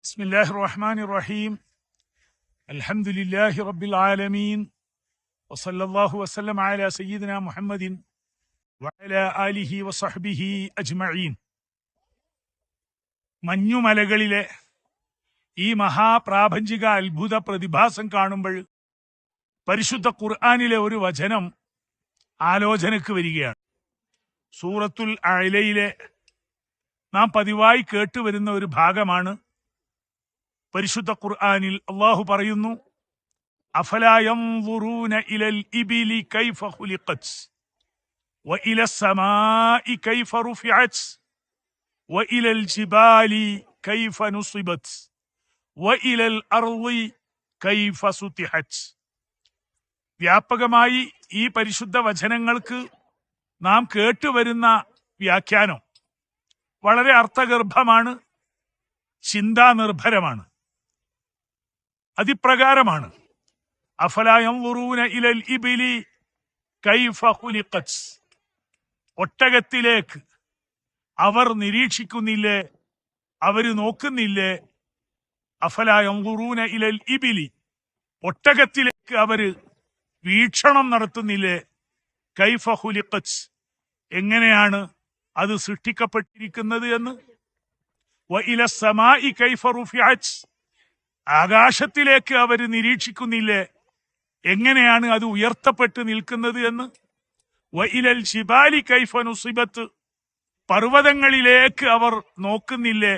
ബിസ്മില്ലാഹിർ റഹ്മാനിർ റഹീം. അൽഹംദുലില്ലാഹി റബ്ബിൽ ആലമീൻ. വസല്ലല്ലാഹു വസല്ലം അലാ സയ്യിദിനാ മുഹമ്മദിൻ വഅലാ ആലിഹി വസഹ്ബിഹി അജ്മഈൻ. മഞ്ഞുമലകളിലെ ഈ മഹാപ്രാപഞ്ചിക അത്ഭുത പ്രതിഭാസം കാണുമ്പോൾ പരിശുദ്ധ ഖുർആനിലെ ഒരു വചനം ആലോചനക്ക് വരികയാണ്. സൂറത്തുൽ അഅലയിലെ നാം പതിവായി കേട്ടുവരുന്ന ഒരു ഭാഗമാണ്. പരിശുദ്ധ ഖുർആനിൽ അല്ലാഹു പറയുന്നു, അഫലാ യൻദുറൂന ഇലൽ ഇബിലി കൈഫ ഖുലിഖത് വഇലസ് സമാഇ കൈഫ റുഫിഅത് വഇലൽ ജിബാലി കൈഫ നുസിബത് വഇലൽ അർളി കൈഫ സുതിഹത്. വ്യാപകമായി ഈ പരിശുദ്ധ വചനങ്ങൾക്ക് നാം കേട്ടുവരുന്ന വ്യാഖ്യാനം വളരെ അർത്ഥഗർഭമാണ്, ചിന്താനിർഭരമാണ്. അതിപ്രകാരമാണ്, അഫലാ യൻദുറൂന ഇലൽ ഇബിലി കൈഫ ഖുലിഖത്. ഒട്ടകത്തിലേക്ക് അവർ നിരീക്ഷിക്കുന്നില്ലേ, അവർ നോക്കുന്നില്ലേ? അഫലാ യൻദുറൂന ഇലൽ ഇബിലി, ഒട്ടകത്തിലേക്ക് അവർ വീക്ഷണം നടത്തുന്നില്ലേ? കൈഫ ഖുലിഖത്, എങ്ങനെയാണ് അത് സൃഷ്ടിക്കപ്പെട്ടിരിക്കുന്നത് എന്ന്. വഇലസ് സമാഇ കൈഫ റുഫിഅത്, ആകാശത്തിലേക്ക് അവർ നിരീക്ഷിക്കുന്നില്ലേ, എങ്ങനെയാണ് അത് ഉയർത്തപ്പെട്ട് നിൽക്കുന്നത് എന്ന്. വഇലൽ ജിബാലി കൈഫ നുസിബത്ത്, പർവ്വതങ്ങളിലേക്ക് അവർ നോക്കുന്നില്ലേ,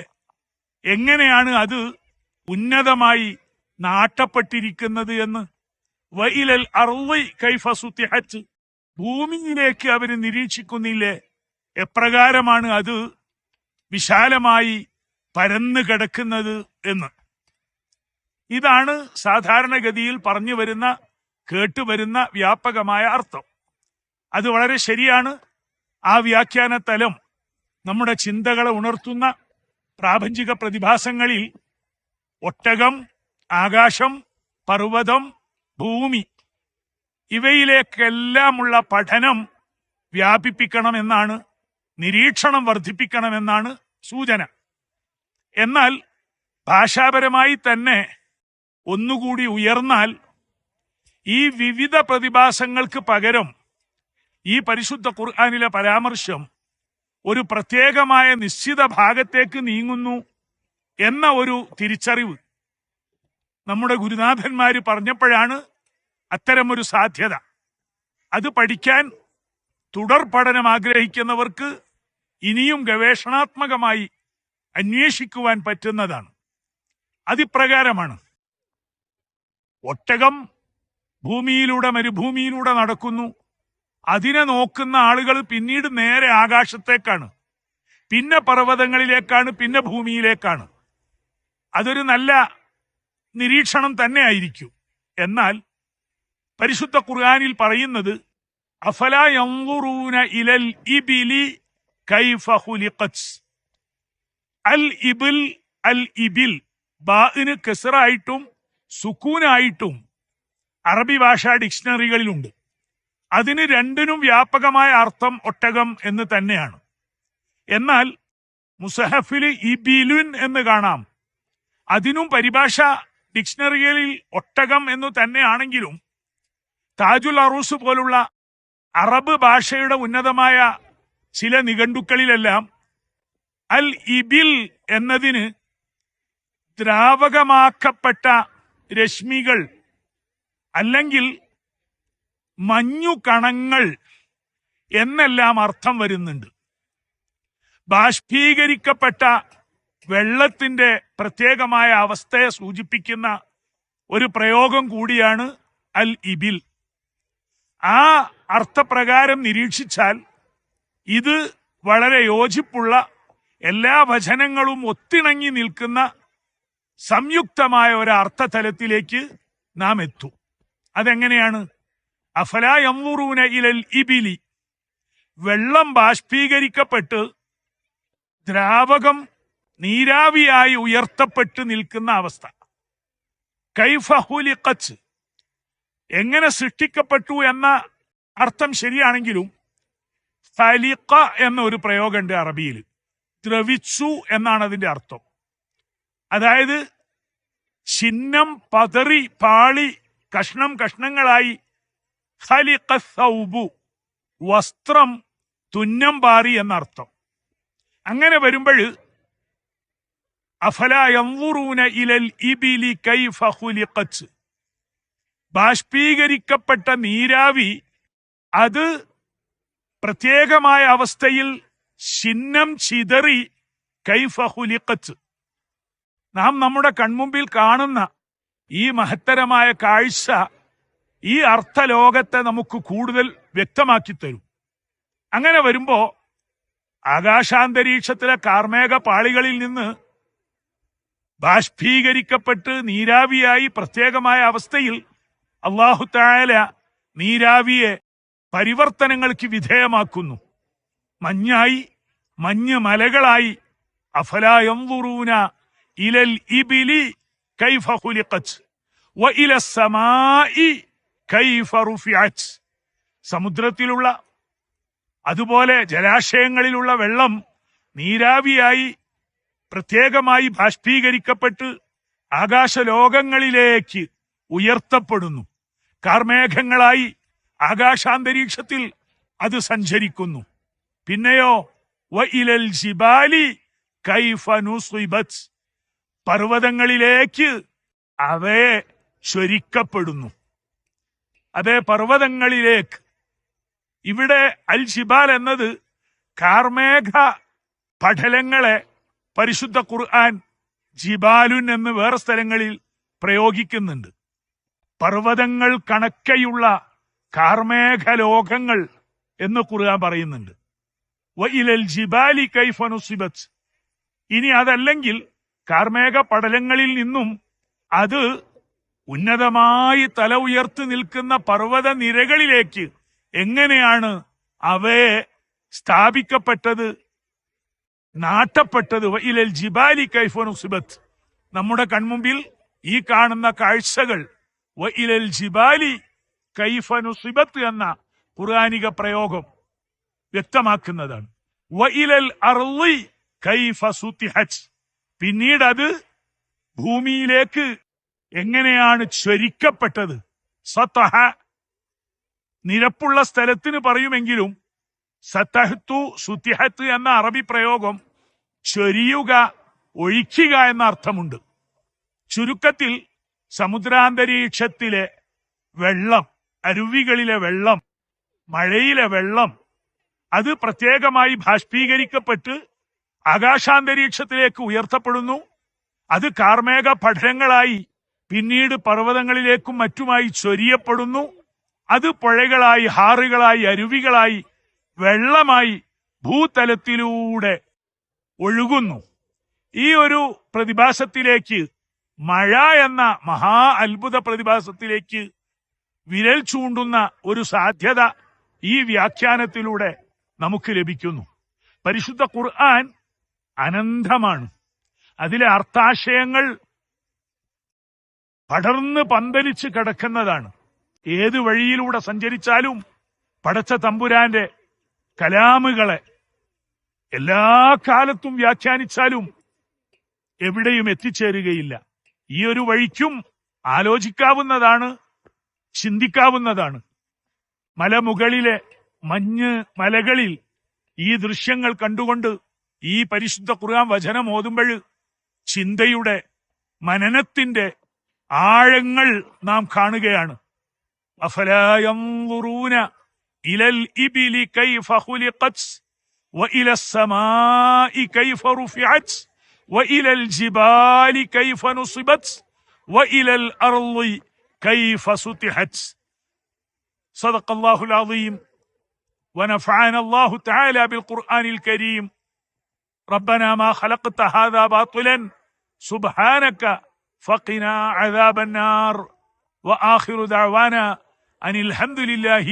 എങ്ങനെയാണ് അത് ഉന്നതമായി നാട്ടപ്പെട്ടിരിക്കുന്നത് എന്ന്. വഇലൽ അർളി കൈഫ സുതിഹത്, ഭൂമിയിലേക്ക് അവർ നിരീക്ഷിക്കുന്നില്ലേ, എപ്രകാരമാണ് അത് വിശാലമായി പരന്നു കിടക്കുന്നത് എന്ന്. ഇതാണ് സാധാരണഗതിയിൽ പറഞ്ഞു വരുന്ന കേട്ടുവരുന്ന വ്യാപകമായ അർത്ഥം. അത് വളരെ ശരിയാണ്. ആ വ്യാഖ്യാന തലം നമ്മുടെ ചിന്തകളെ ഉണർത്തുന്ന പ്രാപഞ്ചിക പ്രതിഭാസങ്ങളിൽ ഒട്ടകം, ആകാശം, പർവ്വതം, ഭൂമി ഇവയിലേക്കെല്ലാമുള്ള പഠനം വ്യാപിപ്പിക്കണമെന്നാണ്, നിരീക്ഷണം വർദ്ധിപ്പിക്കണമെന്നാണ് സൂചന. എന്നാൽ ഭാഷാപരമായി തന്നെ ഒന്നുകൂടി ഉയർന്നാൽ ഈ വിവിധ പ്രതിഭാസങ്ങൾക്ക് പകരം ഈ പരിശുദ്ധ ഖുർആനിലെ പരാമർശം ഒരു പ്രത്യേകമായ നിശ്ചിത ഭാഗത്തേക്ക് നീങ്ങുന്നു എന്ന ഒരു തിരിച്ചറിവ് നമ്മുടെ ഗുരുനാഥന്മാര് പറഞ്ഞപ്പോഴാണ് അത്തരമൊരു സാധ്യത. അത് പഠിക്കാൻ തുടർ പഠനം ആഗ്രഹിക്കുന്നവർക്ക് ഇനിയും ഗവേഷണാത്മകമായി അന്വേഷിക്കുവാൻ പറ്റുന്നതാണ്. അതിപ്രകാരമാണ്, ഒട്ടകം ഭൂമിയിലൂടെ മരുഭൂമിയിലൂടെ നടക്കുന്നു. അതിനെ നോക്കുന്ന ആളുകൾ പിന്നീട് നേരെ ആകാശത്തേക്കാണ്, പിന്നെ പർവ്വതങ്ങളിലേക്കാണ്, പിന്നെ ഭൂമിയിലേക്കാണ്. അതൊരു നല്ല നിരീക്ഷണം തന്നെ ആയിരിക്കും. എന്നാൽ പരിശുദ്ധ ഖുർആനിൽ പറയുന്നത്, അഫലാ യൻദുറൂന ഇലൽ ഇബിലി കൈഫ ഖുലിഖത്. അൽ ഇബിൽ, അൽ ഇബിൽ, ബാഇന് കസ്റായിട്ടും സുക്കൂനായിട്ടും അറബി ഭാഷാ ഡിക്ഷണറികളിലുണ്ട്. അതിന് രണ്ടിനും വ്യാപകമായ അർത്ഥം ഒട്ടകം എന്ന് തന്നെയാണ്. എന്നാൽ മുസഹഫിൽ ഇബിലുൻ എന്ന് കാണാം. അതിനും പരിഭാഷ ഡിക്ഷണറികളിൽ ഒട്ടകം എന്നു തന്നെയാണെങ്കിലും താജുൽ അറൂസ് പോലുള്ള അറബ് ഭാഷയുടെ ഉന്നതമായ ചില നിഘണ്ടുക്കളിലെല്ലാം അൽ ഇബിൽ എന്നതിന് ദ്രാവകമാക്കപ്പെട്ട രശ്മികൾ അല്ലെങ്കിൽ മഞ്ഞുകണങ്ങൾ എന്നെല്ലാം അർത്ഥം വരുന്നുണ്ട്. ബാഷ്പീകരിക്കപ്പെട്ട വെള്ളത്തിന്റെ പ്രത്യേകമായ അവസ്ഥയെ സൂചിപ്പിക്കുന്ന ഒരു പ്രയോഗം കൂടിയാണ് അൽ ഇബിൽ. ആ അർത്ഥപ്രകാരം നിരീക്ഷിച്ചാൽ ഇത് വളരെ യോജിപ്പുള്ള, എല്ലാ വചനങ്ങളും ഒത്തിണങ്ങി നിൽക്കുന്ന സംയുക്തമായ ഒരു അർത്ഥതലത്തിലേക്ക് നാം എത്തും. അതെങ്ങനെയാണ്? അഫലാ യൻദുറൂന ഇലൽ ഇബിലി, വെള്ളം ബാഷ്പീകരിക്കപ്പെട്ട് ദ്രാവകം നീരാവിയായി ഉയർത്തപ്പെട്ട് നിൽക്കുന്ന അവസ്ഥ. കൈഫ ഖുലിഖത്, എങ്ങനെ സൃഷ്ടിക്കപ്പെട്ടു എന്ന അർത്ഥം ശരിയാണെങ്കിലും ഖലിഖ എന്ന ഒരു പ്രയോഗമുണ്ട് അറബിയിൽ. ദ്രവിച്ചു എന്നാണ് അതിന്റെ അർത്ഥം. അതായത് ചിഹ്നം പതറി പാളി കഷ്ണം കഷ്ണങ്ങളായി ഖലിഖ സൗബു, വസ്ത്രം തുന്നം പാറി എന്നർത്ഥം. അങ്ങനെ വരുമ്പോൾ അഫലാ യൻദുറൂന ഇലൽ ഇബിലി കൈഫ ഖുലിഖത്, ബാഷ്പീകരിക്കപ്പെട്ട നീരാവി അത് പ്രത്യേകമായ അവസ്ഥയിൽ ചിഹ്നം ചിതറി കൈഫ ഖുലിഖത്, നാം നമ്മുടെ കൺമുമ്പിൽ കാണുന്ന ഈ മഹത്തരമായ കാഴ്ച ഈ അർത്ഥലോകത്തെ നമുക്ക് കൂടുതൽ വ്യക്തമാക്കി തരും. അങ്ങനെ വരുമ്പോ ആകാശാന്തരീക്ഷത്തിലെ കാർമേഘ പാളികളിൽ നിന്ന് ബാഷ്പീകരിക്കപ്പെട്ട് നീരാവിയായി പ്രത്യേകമായ അവസ്ഥയിൽ അല്ലാഹു തആല നീരാവിയെ പരിവർത്തനങ്ങൾക്ക് വിധേയമാക്കുന്നു. മഞ്ഞായി, മഞ്ഞ് മലകളായി. അഫലാ യൻദുറൂന ഇലൽ ഇബിലി കൈഫ ഖുലിഖത് വഇലസ് സമാഇ കൈഫ റുഫിഅത്, സമുദ്രത്തിലുള്ള അതുപോലെ ജലാശയങ്ങളിലുള്ള വെള്ളം നീരാവിയായി പ്രത്യേകമായി ബാഷ്പീകരിക്കപ്പെട്ട് ആകാശലോകങ്ങളിലേക്ക് ഉയർത്തപ്പെടുന്നു. കാർമേഘങ്ങളായി ആകാശാന്തരീക്ഷത്തിൽ അത് സഞ്ചരിക്കുന്നു. പിന്നെയോ വഇലൽ ജിബാലി കൈഫ നുസിബത്, പർവ്വതങ്ങളിലേക്ക് അവയെ ചൊരിക്കപ്പെടുന്നു. അതേ പർവ്വതങ്ങളിലേക്ക്. ഇവിടെ അൽ ജിബാൽ എന്നത് കാർമേഘ പടലങ്ങളെ പരിശുദ്ധ ഖുർആൻ ജിബാലുൻ എന്ന് വേറെ സ്ഥലങ്ങളിൽ പ്രയോഗിക്കുന്നുണ്ട്. പർവ്വതങ്ങൾ കണക്കെയുള്ള കാർമേഘ ലോകങ്ങൾ എന്ന് ഖുർആൻ പറയുന്നുണ്ട്. വഇലൽ ജിബാലി കൈഫ നുസിബത്. ഇനി അതല്ലെങ്കിൽ കാർമേഘ പടലങ്ങളിൽ നിന്നും അത് ഉന്നതമായി തല ഉയർത്തി നിൽക്കുന്ന പർവ്വത നിരകളിലേക്ക് എങ്ങനെയാണ് അവയെ സ്ഥാപിക്കപ്പെട്ടത്, നാട്ടപ്പെട്ടത്. വഇലൽ ജിബാലി കൈഫ നുസിബത്. നമ്മുടെ കൺമുമ്പിൽ ഈ കാണുന്ന കാഴ്ചകൾ വഇലൽ ജിബാലി കൈഫ നുസിബത് എന്ന ഖുർആനിക പ്രയോഗം വ്യക്തമാക്കുന്നതാണ്. വഇലൽ അർളി കൈഫ സുതിഹത്. പിന്നീട് അത് ഭൂമിയിലേക്ക് എങ്ങനെയാണ് ചൊരിക്കപ്പെട്ടത്. സതഹ നിരപ്പുള്ള സ്ഥലത്തിന് പറയുമെങ്കിലും സതഹ്തു സുതിഹത്ത് എന്ന അറബി പ്രയോഗം ചൊരിയുക, ഒഴിക്കുക എന്ന അർത്ഥമുണ്ട്. ചുരുക്കത്തിൽ സമുദ്രാന്തരീക്ഷത്തിലെ വെള്ളം, അരുവികളിലെ വെള്ളം, മഴയിലെ വെള്ളം അത് പ്രത്യേകമായി ബാഷ്പീകരിക്കപ്പെട്ട് ആകാശാന്തരീക്ഷത്തിലേക്ക് ഉയർത്തപ്പെടുന്നു. അത് കാർമേഘ പഠനങ്ങളായി പിന്നീട് പർവ്വതങ്ങളിലേക്കും മറ്റുമായി ചൊരിയപ്പെടുന്നു. അത് പുഴകളായി, ഹാറുകളായി, അരുവികളായി, വെള്ളമായി ഭൂതലത്തിലൂടെ ഒഴുകുന്നു. ഈ ഒരു പ്രതിഭാസത്തിലേക്ക്, മഴ എന്ന മഹാ അത്ഭുത പ്രതിഭാസത്തിലേക്ക് വിരൽ ചൂണ്ടുന്ന ഒരു സാധ്യത ഈ വ്യാഖ്യാനത്തിലൂടെ നമുക്ക് ലഭിക്കുന്നു. പരിശുദ്ധ ഖുർആൻ അനന്തമാണ്. അതിലെ അർത്ഥാശയങ്ങൾ പടർന്ന് പന്തലിച്ച് കിടക്കുന്നതാണ്. ഏത് വഴിയിലൂടെ സഞ്ചരിച്ചാലും പടച്ച തമ്പുരാന്റെ കലാമുകളെ എല്ലാ കാലത്തും വ്യാഖ്യാനിച്ചാലും എവിടെയും എത്തിച്ചേരുകയില്ല. ഈ ഒരു വഴിക്കും ആലോചിക്കാവുന്നതാണ്, ചിന്തിക്കാവുന്നതാണ്. മലമുകളിലെ മഞ്ഞ് മലകളിൽ ഈ ദൃശ്യങ്ങൾ കണ്ടുകൊണ്ട് ഈ പരിശുദ്ധ ഖുർആൻ വചനം ഓതുമ്പോൾ ചിന്തയുടെ, മനനത്തിന്റെ ആഴങ്ങൾ നാം കാണുകയാണ്. അഫലാ യൻദുറൂന ഇലൽ ഇബിലി കൈഫ ഖുലിഖത് വഇലസ് സമാഇ കൈഫ റുഫിഅത് വഇലൽ ജിബാലി കൈഫ നുസിബത് വഇലൽ അർളി കൈഫ സുതിഹത്. സദഖല്ലാഹുൽ അസീം ونفعنا الله تعالى بالقرآن الكريم. ربنا ما خلقت هذا باطلا سبحانك فقنا عذاب النار. وآخر دعوانا أن الحمد لله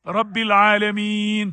رب العالمين.